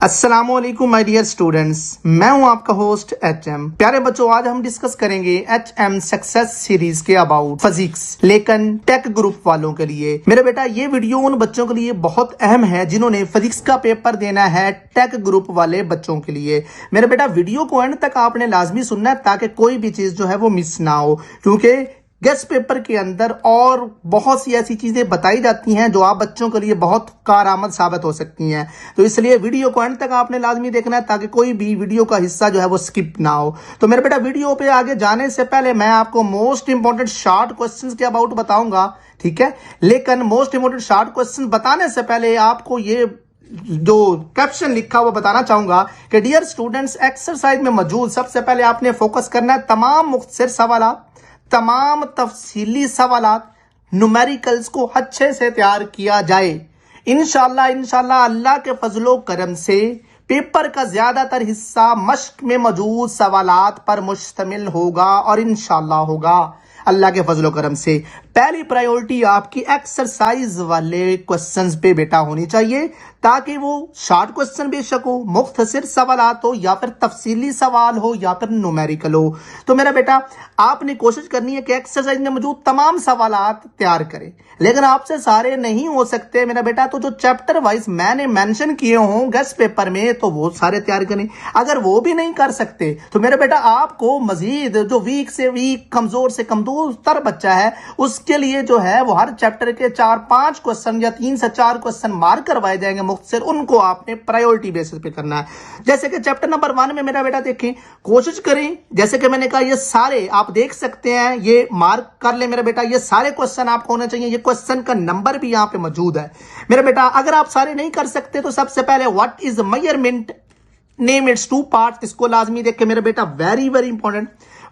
अस्सलामुअलैकुम my dear students, मैं हूं आपका होस्ट एचएम। प्यारे बच्चों, आज हम डिस्कस करेंगे एचएम सक्सेस सीरीज के अबाउट फिजिक्स, लेकिन टेक ग्रुप वालों के लिए। मेरे बेटा, ये वीडियो उन बच्चों के लिए बहुत अहम है जिन्होंने फिजिक्स का पेपर देना है, टेक ग्रुप वाले बच्चों के लिए। मेरे बेटा, वीडियो को एंड तक आपने लाजमी सुनना है ताकि कोई भी चीज जो है वो मिस ना हो, क्योंकि गेस्ट पेपर के अंदर और बहुत सी ऐसी चीजें बताई जाती हैं जो आप बच्चों के लिए बहुत कारआमद साबित हो सकती हैं। तो इसलिए वीडियो को एंड तक आपने लाजमी देखना है ताकि कोई भी वीडियो का हिस्सा जो है वो स्किप ना हो। तो मेरे बेटा, वीडियो पे आगे जाने से पहले मैं आपको मोस्ट इंपॉर्टेंट शॉर्ट क्वेश्चंस के अबाउट बताऊंगा, ठीक है। लेकिन मोस्ट इंपॉर्टेंट शॉर्ट क्वेश्चन बताने से पहले आपको ये जो कैप्शन लिखा हुआ बताना चाहूंगा कि डियर स्टूडेंट्स, एक्सरसाइज में मौजूद सबसे पहले आपने फोकस करना है तमाम मुख्तसर सवालात, तमाम तफसीली सवालात, न्यूमेरिकल्स को अच्छे से तैयार किया जाए। इंशाल्लाह अल्लाह के फजलो करम से पेपर का ज्यादातर हिस्सा मश्क में मौजूद सवालात पर मुश्तमिल होगा और इंशाल्लाह होगा अल्लाह के फजलो करम से। पहली प्रायोरिटी आपकी एक्सरसाइज वाले क्वेश्चंस पे बेटा होनी चाहिए, ताकि वो शॉर्ट क्वेश्चन बेशक हो, मुख्तसर सवालात हो, या फिर तफसीली सवाल हो, या फिर न्यूमेरिकल हो। तो मेरा बेटा, आपने कोशिश करनी है कि एक्सरसाइज में मौजूद तमाम सवालात तैयार करें। लेकिन आपसे सारे नहीं हो सकते मेरा बेटा, तो जो चैप्टर वाइज मैंने मेंशन किए हों गेस्ट पेपर में, तो वो सारे तैयार करें। अगर वो भी नहीं कर सकते तो मेरा बेटा, आपको मजीद जो वीक से वीक, कमजोर से कमजोर तर बच्चा है, उसके लिए जो है वो हर चैप्टर के 4-5 क्वेश्चन या 3 से 4 क्वेश्चन मार्क करवाए जाएंगे मुख्तसर। उनको आपने प्रायोरिटी बेसिस पे करना है। जैसे कि चैप्टर नंबर 1 में मेरा बेटा देखें, कोशिश करें, जैसे कि मैंने कहा, ये सारे आप देख सकते हैं, ये मार्क कर ले मेरा बेटा। ये सारे क्वेश्चन आपको होने चाहिए, ये क्वेश्चन का नंबर भी यहां पे मौजूद है मेरा बेटा। अगर आप सारे नहीं कर सकते तो सबसे पहले what is measurement, name it's 2 parts, इसको लाजमी देख के मेरे बेटा, very very important.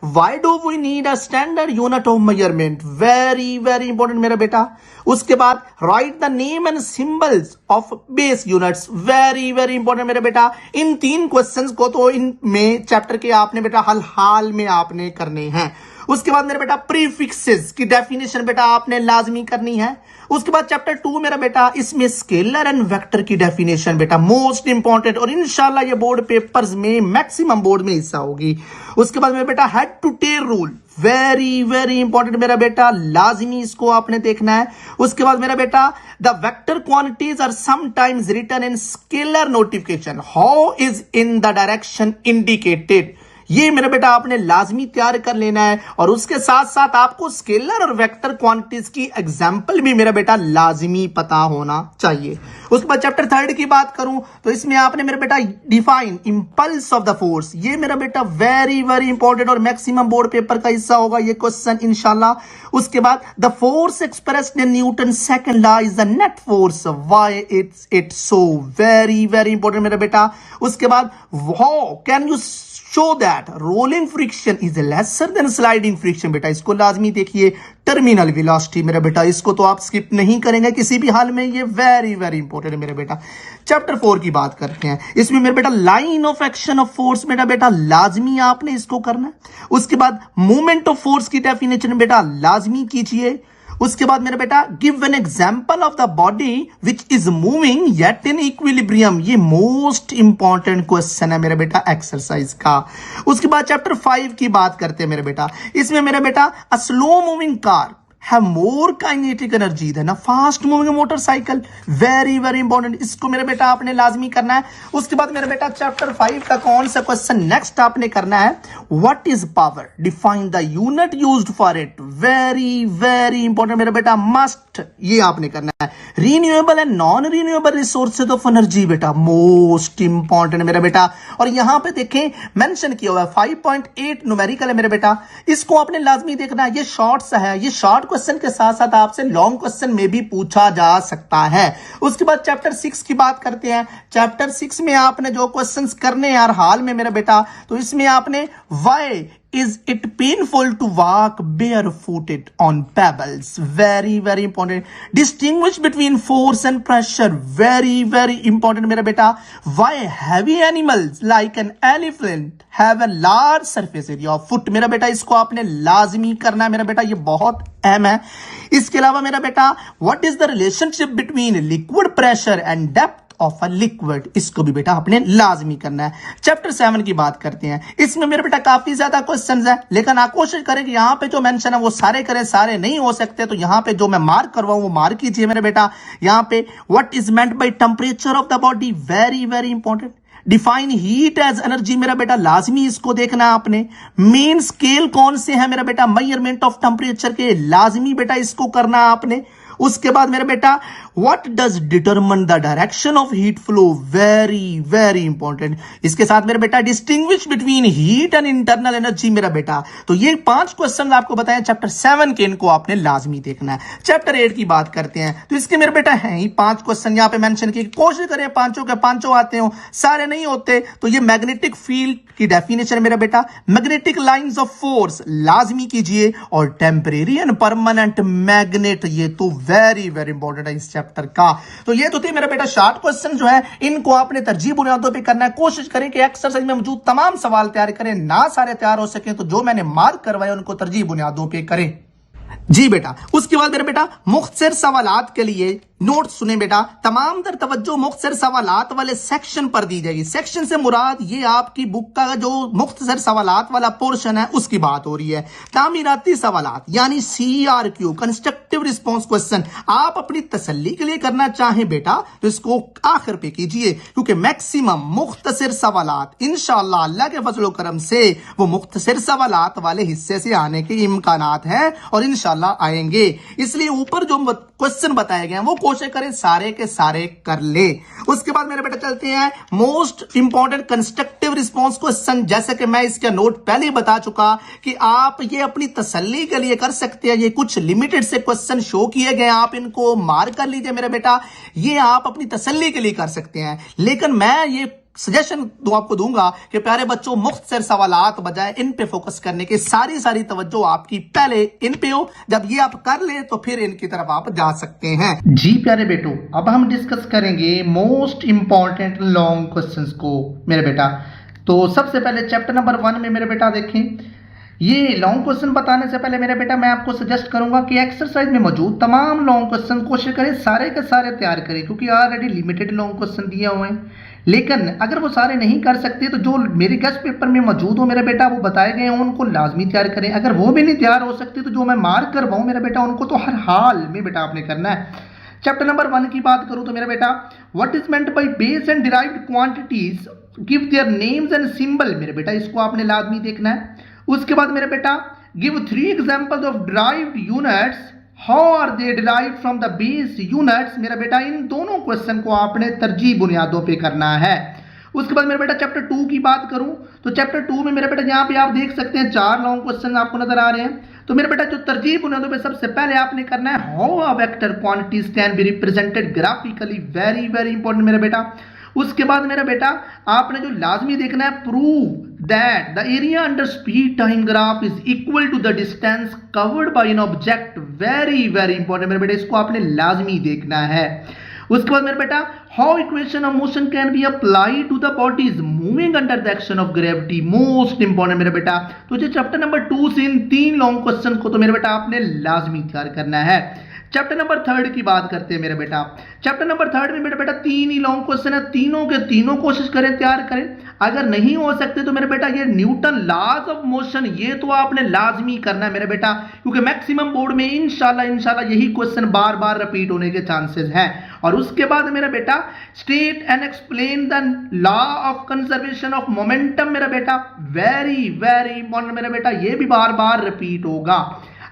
Why do we need a standard unit of measurement? Very very important मेरा बेटा। उसके बाद write the name and symbols of base units, very very important मेरे बेटा। इन 3 क्वेश्चंस को तो इनमें चैप्टर के आपने बेटा हाल में आपने करने हैं। उसके बाद मेरा बेटा प्रीफिक्सेस की डेफिनेशन बेटा आपने लाजमी करनी है। उसके बाद चैप्टर 2 मेरा बेटा, इसमें स्केलर एंड वेक्टर की डेफिनेशन बेटा मोस्ट इंपॉर्टेंट, और इंशाल्लाह ये बोर्ड पेपर्स में मैक्सिमम बोर्ड में हिस्सा होगी। उसके बाद मेरा बेटा head to tail rule, very very important मेरा बेटा, लाजमी इसको आपने देखना है। उसके बाद मेरा बेटा, the vector quantities are sometimes written in scalar notification, how is in the direction indicated, ये मेरा बेटा आपने लाजमी तैयार कर लेना है। और उसके साथ साथ आपको स्केलर और वेक्टर क्वांटिटीज की एग्जांपल भी मेरा बेटा लाजमी पता होना चाहिए। उसके बाद चैप्टर 3 की बात करूं तो इसमें आपने मेरा बेटा define impulse of the force, ये मेरा बेटा वेरी वेरी इंपॉर्टेंट और मैक्सिमम बोर्ड पेपर का हिस्सा होगा ये क्वेश्चन इंशाल्लाह। उसके बाद the force expressed in newton second law is the net force, why it's so, very very important मेरा बेटा। उसके बाद how can you show that rolling friction is lesser than sliding friction, बेटा इसको लाजमी देखिए। टर्मिनल वेलोसिटी मेरा बेटा, इसको तो आप स्किप नहीं करेंगे किसी भी हाल में, ये वेरी वेरी इंपॉर्टेंट है मेरा बेटा। चैप्टर 4 की बात करते हैं, इसमें मेरा बेटा line of action of force मेरा बेटा लाजमी आपने इसको करना है। उसके बाद मूवमेंट ऑफ फोर्स की डेफिनेशन बेटा लाजमी कीजिए। उसके बाद मेरा बेटा give an example of the body which is moving yet in equilibrium, ये मोस्ट इंपॉर्टेंट क्वेश्चन है मेरा बेटा एक्सरसाइज का। उसके बाद चैप्टर 5 की बात करते हैं मेरा बेटा, इसमें मेरा बेटा a slow moving car have more kinetic energy than a fast moving motorcycle, very very important, इसको मेरे बेटा आपने लाजमी करना है। उसके बाद मेरे बेटा चैप्टर 5 का कौन सा क्वेश्चन नेक्स्ट आपने करना है, what is power, define the unit used for it, very very important मेरा बेटा, must ये आपने करना है। Renewable and non renewable resources of energy बेटा मोस्ट इंपॉर्टेंट मेरा बेटा। और यहां पे देखें मेंशन किया हुआ है 5.8 न्यूमेरिकल है मेरे बेटा, इसको आपने लाजमी देखना है। ये शॉर्ट सा है, ये शॉर्ट क्वेश्चन के साथ साथ आपसे लॉन्ग क्वेश्चन में भी पूछा जा सकता है। उसके बाद चैप्टर 6 की बात करते हैं। चैप्टर 6 में आपने जो क्वेश्चंस करने यार हाल में मेरा बेटा, तो इसमें आपने why is it painful to walk barefooted on pebbles, very very important, distinguish between force and pressure, very very important मेरा बेटा। why heavy animals like an elephant have a large surface area of foot, मेरा बेटा इसको आपने लाजमी करना है मेरा बेटा, ये बहुत अहम है। इसके अलावा मेरा बेटा what is the relationship between liquid pressure and depth of a liquid, इसको भी बेटा आपने लाजमी करना है। चैप्टर 7 की बात करते हैं। इसमें मेरे बेटा काफी ज्यादा क्वेश्चंस है, लेकिन आप कोशिश करें कि यहां पे जो मेंशन है वो सारे करें, सारे नहीं हो सकते तो यहां पे जो मैं मार्क करवाऊं वो मार्क कीजिए मेरे बेटा। यहां पे what is meant by temperature of the body, very very important. Define heat as energy, मेरा बेटा लाजमी इसको देखना है आपने। मेन स्केल कौन से है मेरा बेटा, मेजरमेंट ऑफ टेम्परेचर के, लाजमी बेटा इसको करना है आपने। उसके बाद मेरा बेटा what does determine the direction of heat flow, very very important. इसके साथ मेरा बेटा distinguish between heat and internal energy मेरा बेटा। तो ये 5 क्वेश्चन आपको बताएं चैप्टर 7 के, इनको आपने लाजमी देखना है। चैप्टर 8 की बात करते हैं तो इसके मेरे बेटा हैं ही 5 क्वेश्चन यहां पे मेंशन किए, कोशिश करें पांचों के पांचों आते हो, सारे नहीं होते तो ये मैग्नेटिक फील्ड की डेफिनेशन मेरा बेटा, मैग्नेटिक लाइंस ऑफ फोर्स लाजमी कीजिए, और टेम्परेरी एंड परमानेंट मैग्नेट, ये तो वेरी वेरी इंपॉर्टेंट है इस चैप्टर का। तो ये तो थे मेरा बेटा शॉर्ट क्वेश्चन जो है, इनको आपने तरजीह बुनियादों पे करना है। कोशिश करें कि एक्सरसाइज में मौजूद तमाम सवाल तैयार करें, ना सारे तैयार हो सके तो जो मैंने मार्क करवाए उनको तरजीह बुनियादों पे करें। जी बेटा, उसके बाद मेरे बेटा मुख्तसर सवालात के लिए नोट सुने बेटा, तमाम तर तवज्जो मुख्तसर सवालात वाले सेक्शन पर दी जाएगी। सेक्शन से मुराद ये आपकी बुक का जो मुख्तसर सवालात वाला पोर्शन है उसकी बात हो रही है। तामीराती सवालात यानी CRQ, कंस्ट्रक्टिव रिस्पॉन्स क्वेश्चन, आप अपनी तसल्ली के लिए करना चाहें बेटा तो इसको आखिर पे कीजिए, क्योंकि मैक्सिमम मुख्तसर सवालात इंशाअल्लाह अल्लाह के फजल करम से वो मुख्तसर सवालात वाले हिस्से से आने के इम्कानात हैं और इंशाअल्लाह आएंगे। इसलिए ऊपर जो क्वेश्चन बताए गए हैं वो कोशिश करें सारे के सारे कर ले। उसके बाद मेरे बेटा चलते हैं most important constructive response question. जैसे कि मैं इसका नोट पहले ही बता चुका कि आप ये अपनी तसल्ली के लिए कर सकते हैं। ये कुछ लिमिटेड से क्वेश्चन शो किए गए, आप इनको मार्क कर लीजिए मेरे बेटा, ये आप अपनी तसल्ली के लिए कर सकते हैं। लेकिन मैं ये सजेशन आपको दूंगा कि प्यारे बच्चों मुख्तसर सवालात बजाय इन पे फोकस करने की सारी तवज्जो आपकी पहले इन पे हो। जब ये आप कर ले तो फिर इनकी तरफ आप जा सकते हैं। जी प्यारे बेटो, अब हम डिस्कस करेंगे मोस्ट इंपॉर्टेंट लॉन्ग क्वेश्चंस को मेरे बेटा। तो सबसे पहले चैप्टर नंबर 1 में मेरे बेटा देखें, ये लॉन्ग क्वेश्चन बताने से पहले मेरे बेटा मैं आपको सजेस्ट करूंगा कि एक्सरसाइज में मौजूद तमाम लॉन्ग क्वेश्चन कोशिश करें सारे के सारे तैयार करें, क्योंकि ऑलरेडी लिमिटेड लॉन्ग क्वेश्चन दिए हुए हैं। लेकिन अगर वो सारे नहीं कर सकते तो जो मेरे गेस्ट पेपर में मौजूद हो मेरे बेटा वो बताए गए हैं उनको लाजमी तैयार करें। अगर वो भी नहीं तैयार हो सकते तो जो मैं मार्क करवाऊं मेरे बेटा उनको तो हर हाल में बेटा आपने करना है। चैप्टर नंबर 1 की बात करूं तो मेरा बेटा what is meant by base and derived quantities, give their names and symbol, मेरे बेटा इसको आपने लाजमी देखना है। उसके बाद मेरे बेटा give 3 examples of derived units, how are they derived from the base units, मेरा बेटा इन दोनों क्वेश्चन को आपने तरजीह बुनियादों पे करना है। उसके बाद मेरे बेटा चैप्टर 2 की बात करूं तो चैप्टर 2 में मेरे बेटा यहाँ पे आप देख सकते हैं 4 लॉन्ग क्वेश्चन आपको नजर आ रहे हैं। तो मेरे बेटा जो तरजीह बुनियादों पे सबसे पहले आपने करना है how a vector quantities can be represented graphically, very very important मेरे बेटा। उसके बाद मेरा बेटा आपने जो लाजमी देखना है prove that the area under speed time graph is equal to the distance covered by an object, very very important मेरे बेटा, इसको आपने लाजमी देखना है। उसके बाद मेरे बेटा how equation of motion can be applied to the bodies moving under the action of gravity, most important मेरे बेटा। तो जो चैप्टर नंबर 2 से इन 3 लॉन्ग क्वेश्चन को तो मेरे बेटा आपने लाजमी तैयार करना है। चैप्टर नंबर 3 की बात करते हैं मेरे बेटा। चैप्टर नंबर 3 में मेरे बेटा 3 ही लॉन्ग क्वेश्चन है, तीनों के तीनों कोशिश करें तैयार करें। अगर नहीं हो सकते तो मेरे बेटा ये न्यूटन लॉज ऑफ मोशन ये तो आपने लाजमी करना है मेरे बेटा, क्योंकि मैक्सिमम बोर्ड में इंशाल्लाह यही क्वेश्चन बार बार रिपीट होने के चांसेस हैं। और उसके बाद मेरा बेटा state and explain the law of conservation of momentum, मेरा बेटा वेरी वेरी इंपॉर्टेंट मेरा बेटा, ये भी बार बार रिपीट होगा।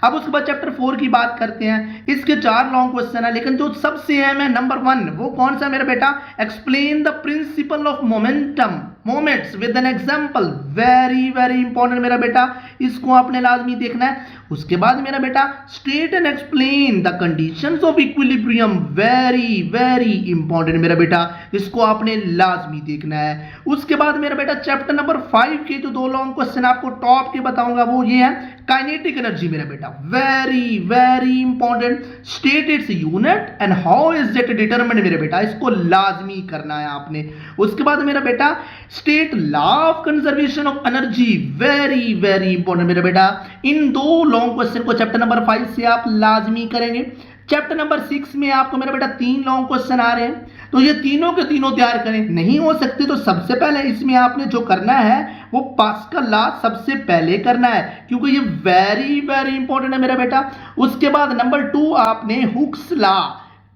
अब उसके बाद चैप्टर 4 की बात करते हैं, इसके 4 लॉन्ग क्वेश्चन है, लेकिन जो सबसे अहम है नंबर 1 वो कौन सा मेरा बेटा, explain the principle of momentum moments with an example, very very important मेरा बेटा, इसको आपने लाजमी देखना है। उसके बाद मेरा बेटा state and explain the conditions of equilibrium, very very important मेरा बेटा, इसको आपने लाजमी देखना है। उसके बाद मेरा बेटा चैप्टर नंबर 5 के जो 2 लॉन्ग क्वेश्चन आपको टॉप के बताऊंगा वो ये है काइनेटिक एनर्जी मेरा बेटा, very very important, state its unit and how is it determined मेरे बेटा, इसको लाजमी करना है आपने। उसके बाद मेरा बेटा state law of conservation of energy, very very important मेरा बेटा, इन 2 लॉन्ग क्वेश्चन को चैप्टर नंबर 5 से आप लाजमी करेंगे। चैप्टर नंबर 6 में आपको मेरा बेटा 3 लॉन्ग क्वेश्चन आ रहे हैं, तो ये तीनों के तीनों तैयार करें। नहीं हो सकते तो सबसे पहले इसमें आपने जो करना है वो पास्कल लॉ सबसे पहले करना है, क्योंकि ये वेरी वेरी इंपॉर्टेंट है मेरा बेटा। उसके बाद नंबर 2 आपने Hooke's law,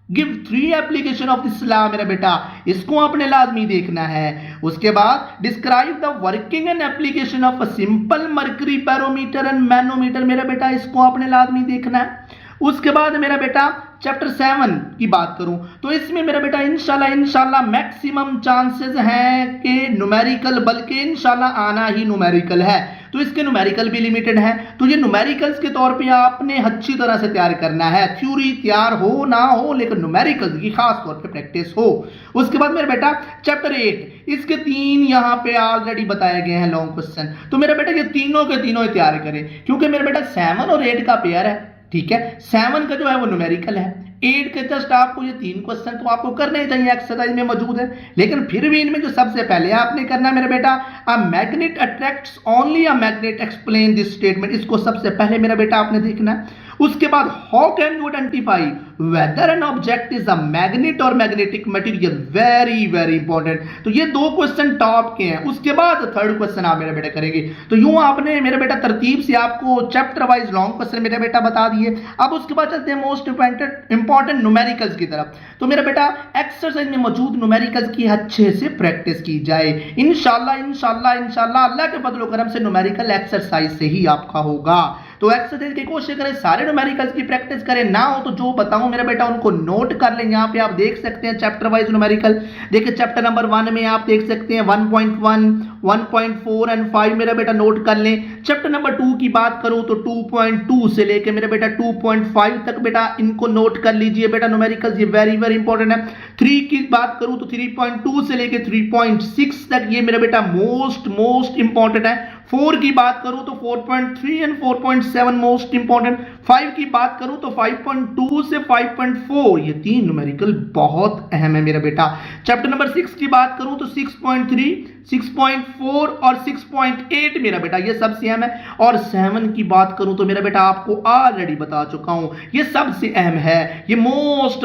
give 3 application of this law मेरा बेटा, इसको आपने लाजमी देखना है। उसके बाद describe the working and application of a simple mercury barometer and manometer मेरा बेटा, इसको आपने लाजमी देखना है। उसके बाद मेरा बेटा चैप्टर 7 की बात करूं तो इसमें मेरा बेटा इंशाल्लाह मैक्सिमम चांसेस हैं कि न्यूमेरिकल, बल्कि इंशाल्लाह आना ही न्यूमेरिकल है, तो इसके न्यूमेरिकल भी लिमिटेड है। तो ये न्यूमेरिकल्स के तौर पे आपने अच्छी तरह से तैयार करना है, थ्योरी तैयार हो ना हो लेकिन न्यूमेरिकल्स की खास तौर पे प्रैक्टिस हो। उसके बाद मेरा बेटा चैप्टर 8, इसके 3 यहां पे ऑलरेडी बताए गए हैं लॉन्ग क्वेश्चन, तो मेरा बेटा ये तीनों के तीनों तैयार करें, क्योंकि मेरा बेटा 7 और 8 का पेयर है, ठीक है। 7 का जो है वो न्यूमेरिकल है, 8 के जस्ट आपको ये 3 क्वेश्चन तो आपको करने ही चाहिए, एक्सरसाइज में मौजूद है, लेकिन फिर भी इनमें जो सबसे पहले आपने करना है मेरा बेटा, a magnet attracts only a magnet, explain this statement, इसको सबसे पहले मेरा बेटा आपने देखना है। उसके बाद how can you identify whether an object is a magnet और magnetic material, very very important. तो ये 2 क्वेश्चन टॉप के हैं। उसके बाद 3rd क्वेश्चन आप मेरे बेटा करेंगे। तो यूं आपने मेरे बेटा तरतीब से आपको चैप्टर वाइज लॉन्ग क्वेश्चन मेरे बेटा बता दिए। अब उसके बाद चलते हैं मोस्ट इंपॉर्टेंट न्यूमेरिकल्स की तरफ। तो मेरा बेटा एक्सरसाइज में मौजूद न्यूमेरिकल्स की अच्छे से प्रैक्टिस की जाए, इंशाल्लाह इंशाल्लाह इंशाल्लाह अल्लाह के फजल करम से न्यूमेरिकल एक्सरसाइज से ही आपका होगा। तो एक्सरसाइज की कोशिश करें, सारे न्यूमेरिकल्स की प्रैक्टिस करें, ना हो तो जो बताऊं मेरा बेटा उनको नोट कर लें। यहाँ पे आप देख सकते हैं चैप्टर वाइज न्यूमेरिकल। देखिए चैप्टर नंबर 1 में आप देख सकते हैं 1.1, 1.4 एंड 5 मेरा बेटा नोट कर लें। चैप्टर नंबर 2 की बात करूं तो 2.2 से लेके मेरा बेटा 2.5 तक बेटा इनको नोट कर लीजिए बेटा, न्यूमेरिकल्स ये वेरी वेरी इंपॉर्टेंट है। 3 की बात करूं तो 3.2 से लेके 3.6 तक ये मेरा बेटा मोस्ट इंपॉर्टेंट है। 4 की बात करूं तो 4.3 एंड 4.7 मोस्ट इंपॉर्टेंट। 5 की बात करूं तो 5.2 से 5.4 ये 3 न्यूमेरिकल बहुत अहम है मेरा बेटा। चैप्टर नंबर 6 की बात करूं तो 6.3, 6.4 और 6.8 मेरा बेटा ये सबसे अहम है। और 7 की बात करूं तो मेरा बेटा आपको ऑलरेडी बता चुका हूं ये सबसे अहम है, ये मोस्ट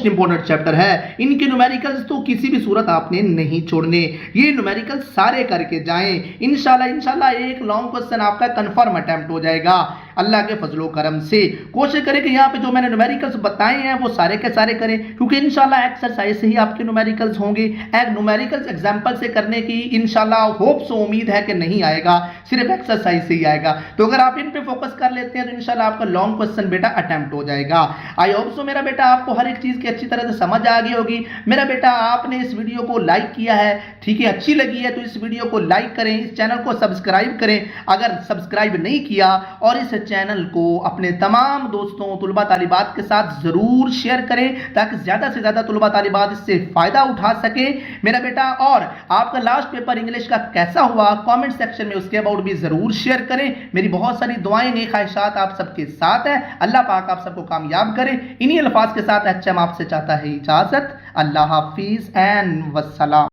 इंपॉर्टेंट चैप्टर है। इनके न्यूमेरिकल्स तो किसी भी सूरत आपने नहीं छोड़ने, ये न्यूमेरिकल सारे करके जाएं। इंशाल्लाह एक लॉन्ग क्वेश्चन आपका कंफर्म अटेम्प्ट हो जाएगा अल्लाह के फजलो करम से। कोशिश करें कि यहाँ पे जो मैंने न्यूमेरिकल्स बताए हैं वो सारे के सारे करें, क्योंकि इंशाल्लाह एक्सरसाइज से ही आपके न्यूमेरिकल्स होंगे। एक न्यूमेरिकल्स एग्जांपल से करने की इंशाल्लाह होप सो उम्मीद है कि नहीं आएगा, सिर्फ एक्सरसाइज से ही आएगा। तो अगर आप इन पे फोकस कर लेते हैं तो इंशाल्लाह आपका लॉन्ग क्वेश्चन बेटा अटेम्प्ट हो जाएगा। आई होप सो मेरा बेटा आपको हर एक चीज की अच्छी तरह से समझ आ गई होगी। मेरा बेटा आपने इस वीडियो को लाइक किया है, ठीक है, अच्छी लगी है तो इस वीडियो को लाइक करें, इस चैनल को सब्सक्राइब करें अगर सब्सक्राइब नहीं किया, और इस चैनल को अपने तमाम दोस्तों तुलबा तालिबात के साथ जरूर शेयर करें ताकि ज्यादा से ज्यादा तुलबा तालिबात इससे फायदा उठा सके मेरा बेटा। और आपका लास्ट पेपर इंग्लिश का कैसा हुआ कमेंट सेक्शन में उसके अबाउट भी जरूर शेयर करें। मेरी बहुत सारी दुआएं नेक ख्वाहिशात आप सबके साथ है, अल्लाह पाक आप सबको कामयाब करे। इन्हीं अल्फाज के साथ एचएम आपसे चाहता है इजाजत। अल्लाह हाफिज एंड वस्सलाम।